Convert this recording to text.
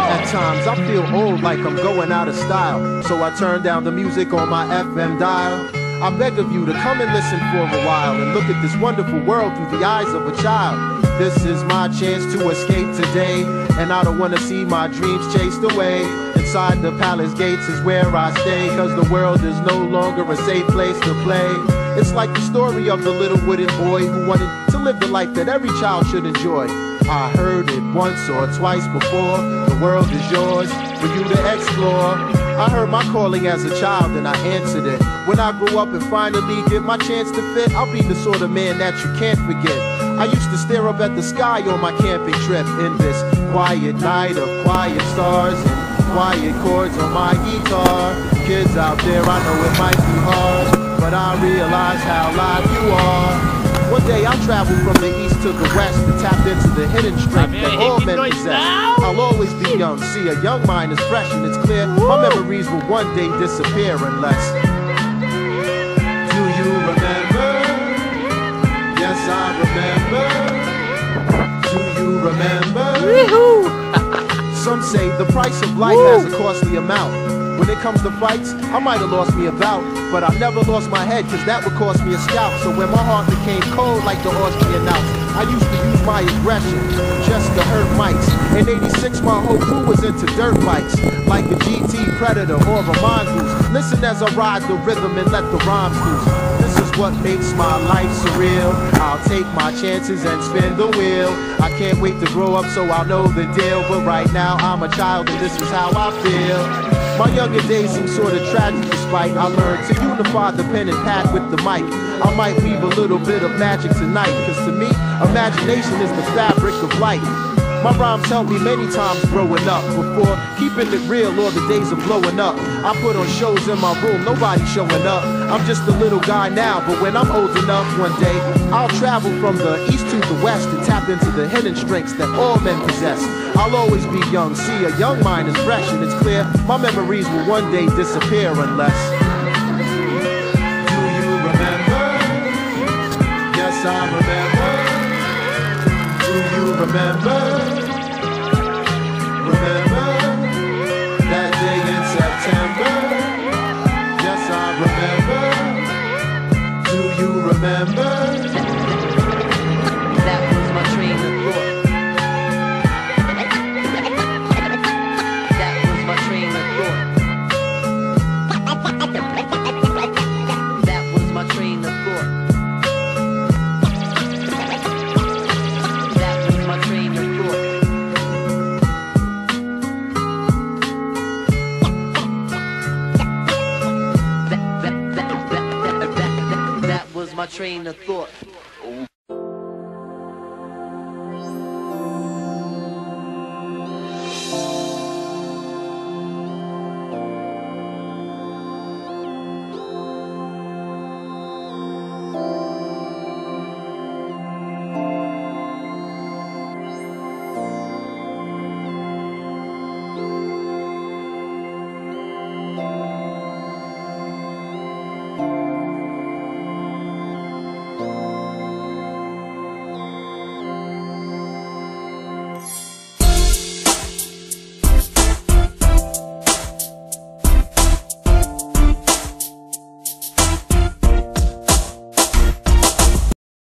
At times I feel old, like I'm going out of style, so I turn down the music on my FM dial. I beg of you to come and listen for a while and look at this wonderful world through the eyes of a child. This is my chance to escape today, and I don't want to see my dreams chased away. Inside the palace gates is where I stay, cause the world is no longer a safe place to play. It's like the story of the little wooden boy who wanted to live the life that every child should enjoy. I heard it once or twice before. The world is yours for you to explore. I heard my calling as a child and I answered it. When I grow up and finally get my chance to fit, I'll be the sort of man that you can't forget. I used to stare up at the sky on my camping trip in this quiet night of quiet stars and quiet chords on my guitar. Kids out there, I know it might be hard, but I realize how live you are. One day I'll travel from the east to the west to tap into the hidden strength that all men possess. I'll always be young, see, a young mind is fresh and it's clear my memories will one day disappear unless. Do you remember? Yes, I remember. Do you remember? Some say the price of life has a costly amount. When it comes to fights, I might have lost me a bout, but I never lost my head, cause that would cost me a scalp. So when my heart became cold like the Austrian Alps, I used to use my aggression just to hurt mics. In '86 my whole crew was into dirt bikes, like a GT Predator or a Mongoose. Listen as I ride the rhythm and let the rhymes loose. This is what makes my life surreal. I'll take my chances and spin the wheel. I can't wait to grow up so I'll know the deal, but right now I'm a child and this is how I feel. My younger days seem sort of tragic despite I learned to unify the pen and pad with the mic. I might weave a little bit of magic tonight, cause to me, imagination is the fabric of life. My rhymes helped me many times growing up. Before keeping it real or the days of blowing up, I put on shows in my room, nobody showing up. I'm just a little guy now, but when I'm old enough one day, I'll travel from the east to the west and tap into the hidden strengths that all men possess. I'll always be young, see, a young mind is fresh and it's clear my memories will one day disappear unless. Do you remember? Yes, I remember. Do you remember? Remember that day in September? Yes, I remember. Do you remember? That was my train of thought. That was my train of thought. That was my train of thought. That was my train of thought. That was my train of thought.